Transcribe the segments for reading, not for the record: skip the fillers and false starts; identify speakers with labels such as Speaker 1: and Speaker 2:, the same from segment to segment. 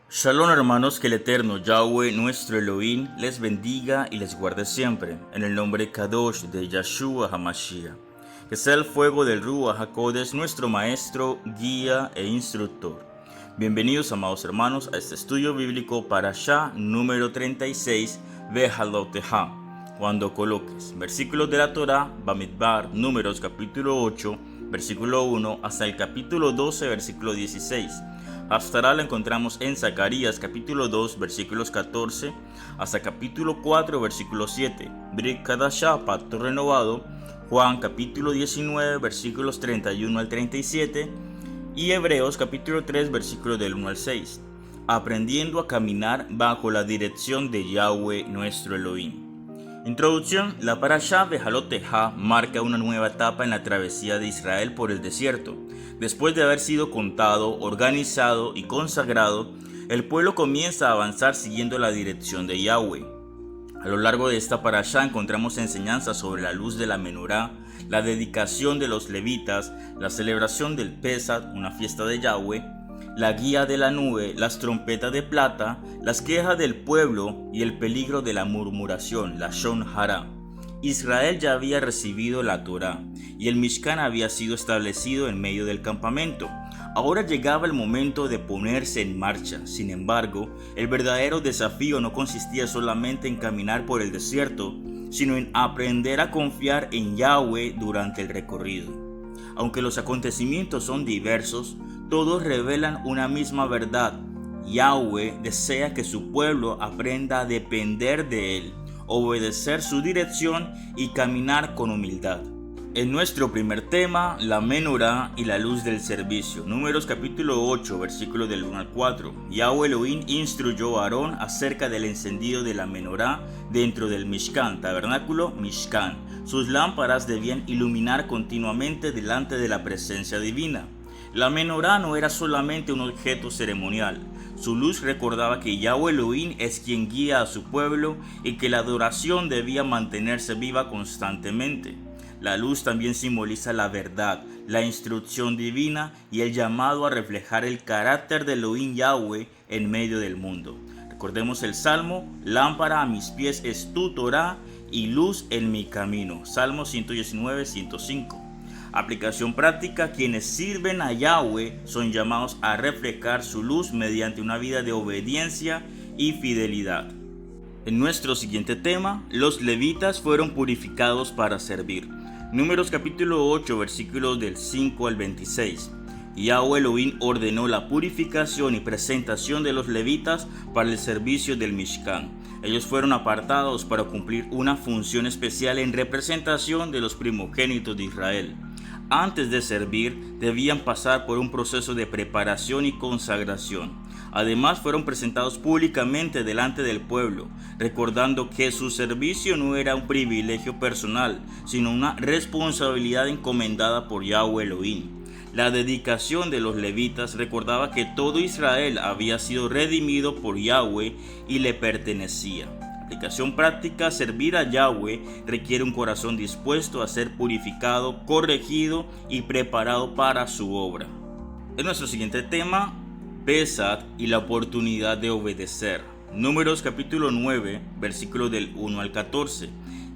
Speaker 1: Shalom hermanos, que el eterno Yahweh nuestro Elohim les bendiga y les guarde siempre, en el nombre Kadosh de Yahshua HaMashiach. Que sea el fuego del Ruach HaKodesh nuestro maestro, guía e instructor. Bienvenidos amados hermanos a este estudio bíblico Parashá número 36, Vehaloteha. Cuando coloques versículos de la Torá, Bamidbar, Números capítulo 8, versículo 1 hasta el capítulo 12, versículo 16. Haftará la encontramos en Zacarías capítulo 2 versículos 14 hasta capítulo 4 versículo 7, Brit Kadashá, pacto renovado, Juan capítulo 19 versículos 31 al 37 y Hebreos capítulo 3 versículos del 1 al 6, aprendiendo a caminar bajo la dirección de Yahweh nuestro Elohim. Introducción. La Parashá Vehaloteha marca una nueva etapa en la travesía de Israel por el desierto. Después de haber sido contado, organizado y consagrado, el pueblo comienza a avanzar siguiendo la dirección de Yahweh. A lo largo de esta Parashá encontramos enseñanzas sobre la luz de la menorá, la dedicación de los levitas, la celebración del Pesach, una fiesta de Yahweh, la guía de la nube, las trompetas de plata, las quejas del pueblo y el peligro de la murmuración, la Shon Hara. Israel ya había recibido la Torá y el Mishkan había sido establecido en medio del campamento. Ahora llegaba el momento de ponerse en marcha. Sin embargo, el verdadero desafío no consistía solamente en caminar por el desierto, sino en aprender a confiar en Yahweh durante el recorrido. Aunque los acontecimientos son diversos, todos revelan una misma verdad. Yahweh desea que su pueblo aprenda a depender de él, obedecer su dirección y caminar con humildad. En nuestro primer tema, la menorá y la luz del servicio. Números capítulo 8, versículos del 1 al 4. Yahweh Elohim instruyó a Aarón acerca del encendido de la menorá dentro del Mishkan, tabernáculo Mishkan. Sus lámparas debían iluminar continuamente delante de la presencia divina. La menorá no era solamente un objeto ceremonial. Su luz recordaba que Yahweh Elohim es quien guía a su pueblo y que la adoración debía mantenerse viva constantemente. La luz también simboliza la verdad, la instrucción divina y el llamado a reflejar el carácter de Elohim Yahweh en medio del mundo. Recordemos el Salmo: lámpara a mis pies es tu Torá y luz en mi camino. Salmo 119, 105. Aplicación práctica. Quienes sirven a Yahweh son llamados a reflejar su luz mediante una vida de obediencia y fidelidad. En nuestro siguiente tema, los levitas fueron purificados para servir. Números capítulo 8, versículos del 5 al 26. Yahweh Elohim ordenó la purificación y presentación de los levitas para el servicio del Mishkan. Ellos fueron apartados para cumplir una función especial en representación de los primogénitos de Israel. Antes de servir, debían pasar por un proceso de preparación y consagración. Además, fueron presentados públicamente delante del pueblo, recordando que su servicio no era un privilegio personal, sino una responsabilidad encomendada por Yahweh Elohim. La dedicación de los levitas recordaba que todo Israel había sido redimido por Yahweh y le pertenecía. Aplicación práctica. Servir a Yahweh requiere un corazón dispuesto a ser purificado, corregido y preparado para su obra. En nuestro siguiente tema, Pesach y la oportunidad de obedecer. Números capítulo 9, versículos del 1 al 14.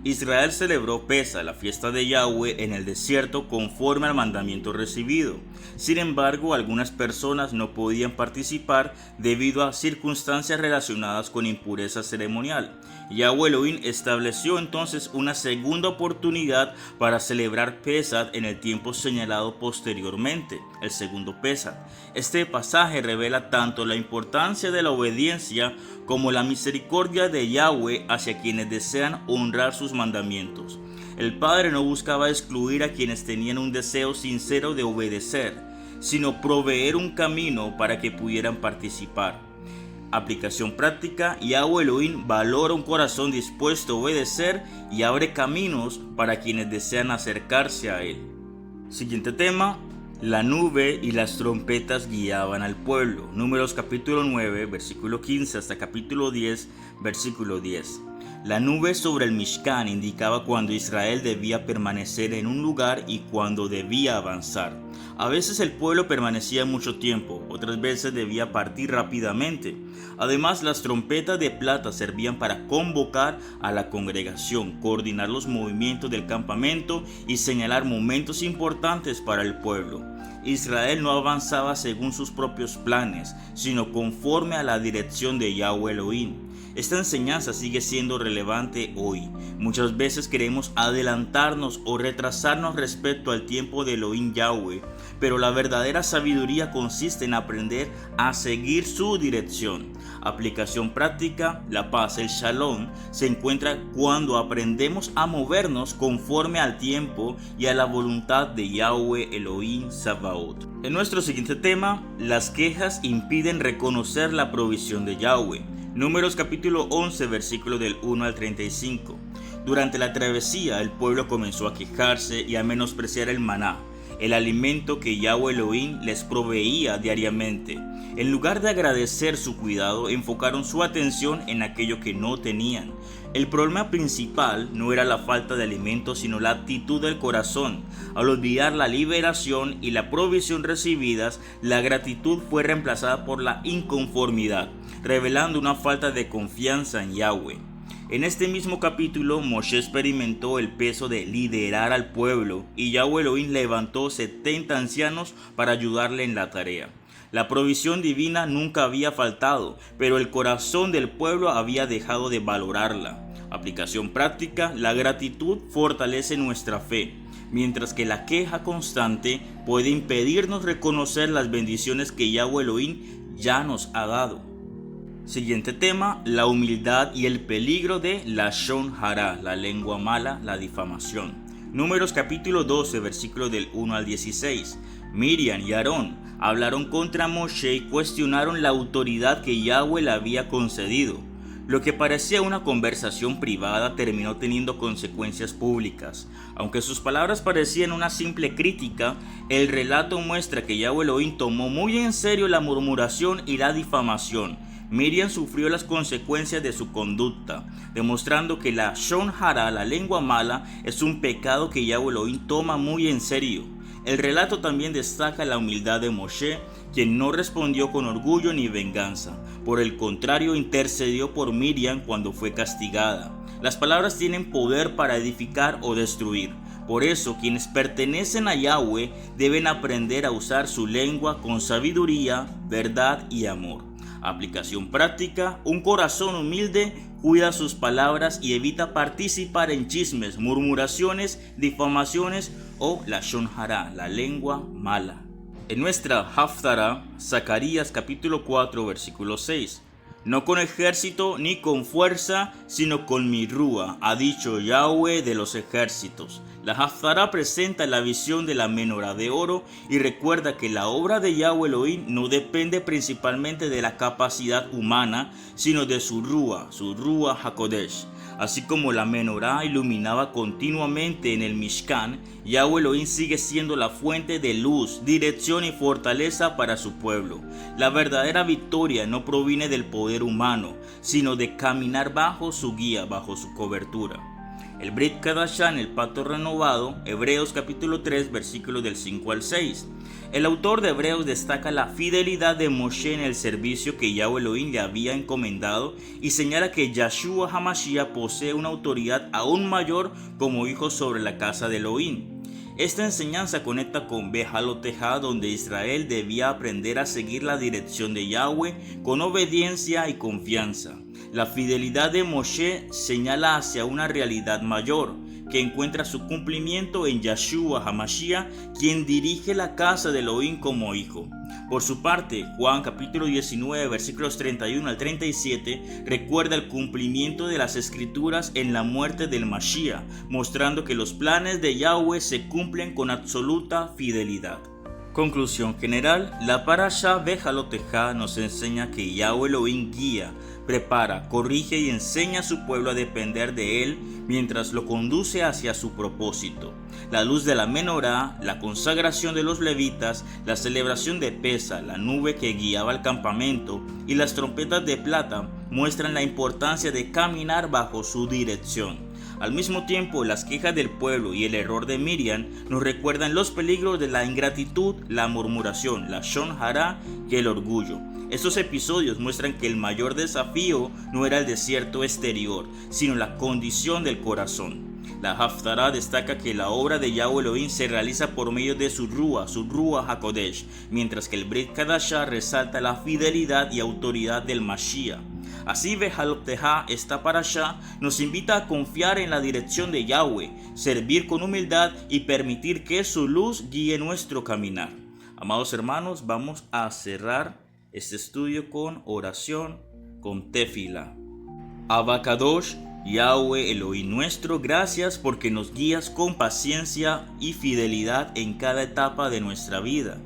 Speaker 1: Israel celebró Pesach, la fiesta de Yahweh, en el desierto conforme al mandamiento recibido. Sin embargo, algunas personas no podían participar debido a circunstancias relacionadas con impureza ceremonial. Yahweh Elohim estableció entonces una segunda oportunidad para celebrar Pesach en el tiempo señalado posteriormente, el segundo Pesach. Este pasaje revela tanto la importancia de la obediencia como la misericordia de Yahweh hacia quienes desean honrar sus mandamientos. El Padre no buscaba excluir a quienes tenían un deseo sincero de obedecer, sino proveer un camino para que pudieran participar. Aplicación práctica. Yahweh Elohim valora un corazón dispuesto a obedecer y abre caminos para quienes desean acercarse a él. Siguiente tema. La nube y las trompetas guiaban al pueblo. Números capítulo 9, versículo 15 hasta capítulo 10, versículo 10. La nube sobre el Mishkan indicaba cuando Israel debía permanecer en un lugar y cuando debía avanzar. A veces el pueblo permanecía mucho tiempo, otras veces debía partir rápidamente. Además, las trompetas de plata servían para convocar a la congregación, coordinar los movimientos del campamento y señalar momentos importantes para el pueblo. Israel no avanzaba según sus propios planes, sino conforme a la dirección de Yahweh Elohim. Esta enseñanza sigue siendo relevante hoy. Muchas veces queremos adelantarnos o retrasarnos respecto al tiempo de Elohim Yahweh, pero la verdadera sabiduría consiste en aprender a seguir su dirección. Aplicación práctica: la paz, el shalom, se encuentra cuando aprendemos a movernos conforme al tiempo y a la voluntad de Yahweh Elohim Sabaoth. En nuestro siguiente tema, las quejas impiden reconocer la provisión de Yahweh. Números capítulo 11, versículo del 1 al 35. Durante la travesía, el pueblo comenzó a quejarse y a menospreciar el maná, el alimento que Yahweh Elohim les proveía diariamente. En lugar de agradecer su cuidado, enfocaron su atención en aquello que no tenían. El problema principal no era la falta de alimento, sino la actitud del corazón. Al olvidar la liberación y la provisión recibidas, la gratitud fue reemplazada por la inconformidad, revelando una falta de confianza en Yahweh. En este mismo capítulo, Moshe experimentó el peso de liderar al pueblo y Yahweh Elohim levantó 70 ancianos para ayudarle en la tarea. La provisión divina nunca había faltado, pero el corazón del pueblo había dejado de valorarla. Aplicación práctica: la gratitud fortalece nuestra fe, mientras que la queja constante puede impedirnos reconocer las bendiciones que Yahweh Elohim ya nos ha dado. Siguiente tema: la humildad y el peligro de Lashon Hara, la lengua mala, la difamación. Números capítulo 12, versículo del 1 al 16. Miriam y Aarón hablaron contra Moshe y cuestionaron la autoridad que Yahweh le había concedido. Lo que parecía una conversación privada terminó teniendo consecuencias públicas. Aunque sus palabras parecían una simple crítica, el relato muestra que Yahweh Elohim tomó muy en serio la murmuración y la difamación. Miriam sufrió las consecuencias de su conducta, demostrando que la Lashon Hara, la lengua mala, es un pecado que Yahweh Elohim toma muy en serio. El relato también destaca la humildad de Moshe, quien no respondió con orgullo ni venganza. Por el contrario, intercedió por Miriam cuando fue castigada. Las palabras tienen poder para edificar o destruir. Por eso, quienes pertenecen a Yahweh deben aprender a usar su lengua con sabiduría, verdad y amor. Aplicación práctica: un corazón humilde cuida sus palabras y evita participar en chismes, murmuraciones, difamaciones o Lashon Hara, la lengua mala. En nuestra Haftarah, Zacarías capítulo 4, versículo 6. No con ejército ni con fuerza, sino con mi rúa, ha dicho Yahweh de los ejércitos. La Haftarah presenta la visión de la menorá de oro y recuerda que la obra de Yahweh Elohim no depende principalmente de la capacidad humana, sino de su rúa HaKodesh. Así como la menorá iluminaba continuamente en el Mishkan, Yahweh Elohim sigue siendo la fuente de luz, dirección y fortaleza para su pueblo. La verdadera victoria no proviene del poder humano, sino de caminar bajo su guía, bajo su cobertura. El Brit Kadashah, el pacto renovado, Hebreos capítulo 3, versículos del 5 al 6. El autor de Hebreos destaca la fidelidad de Moshe en el servicio que Yahweh Elohim le había encomendado y señala que Yahshua HaMashiach posee una autoridad aún mayor como hijo sobre la casa de Elohim. Esta enseñanza conecta con Bejalotejá, donde Israel debía aprender a seguir la dirección de Yahweh con obediencia y confianza. La fidelidad de Moshe señala hacia una realidad mayor, que encuentra su cumplimiento en Yahshua HaMashiach, quien dirige la casa de Elohim como hijo. Por su parte, Juan capítulo 19, versículos 31 al 37, recuerda el cumplimiento de las escrituras en la muerte del Mashiach, mostrando que los planes de Yahweh se cumplen con absoluta fidelidad. Conclusión general: la parashá Bejalotejá nos enseña que Yahweh Elohim guía, prepara, corrige y enseña a su pueblo a depender de él mientras lo conduce hacia su propósito. La luz de la menorá, la consagración de los levitas, la celebración de Pesa, la nube que guiaba el campamento y las trompetas de plata muestran la importancia de caminar bajo su dirección. Al mismo tiempo, las quejas del pueblo y el error de Miriam nos recuerdan los peligros de la ingratitud, la murmuración, la Shon Hara y el orgullo. Estos episodios muestran que el mayor desafío no era el desierto exterior, sino la condición del corazón. La Haftarah destaca que la obra de Yahweh Elohim se realiza por medio de su Ruach HaKodesh, mientras que el Brit Kadashah resalta la fidelidad y autoridad del Mashiach. Así Behalopteja, esta parashá nos invita a confiar en la dirección de Yahweh, servir con humildad y permitir que su luz guíe nuestro caminar. Amados hermanos, vamos a cerrar este estudio con oración, con tefila. Abba Kadosh, Yahweh Elohim nuestro, gracias porque nos guías con paciencia y fidelidad en cada etapa de nuestra vida.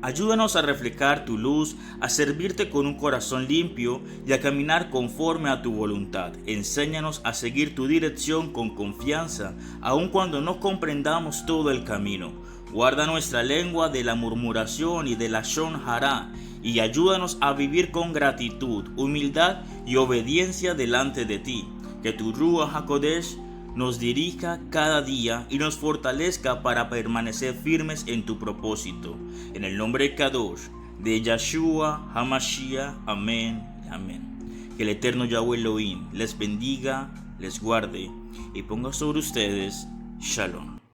Speaker 1: Ayúdanos a reflejar tu luz, a servirte con un corazón limpio y a caminar conforme a tu voluntad. Enséñanos a seguir tu dirección con confianza, aun cuando no comprendamos todo el camino. Guarda nuestra lengua de la murmuración y de la Shon Hara, y ayúdanos a vivir con gratitud, humildad y obediencia delante de ti. Que tu Ruach HaKodesh nos dirija cada día y nos fortalezca para permanecer firmes en tu propósito. En el nombre de Kadosh, de Yahshua HaMashiach, amén, amén. Que el eterno Yahweh Elohim les bendiga, les guarde y ponga sobre ustedes Shalom.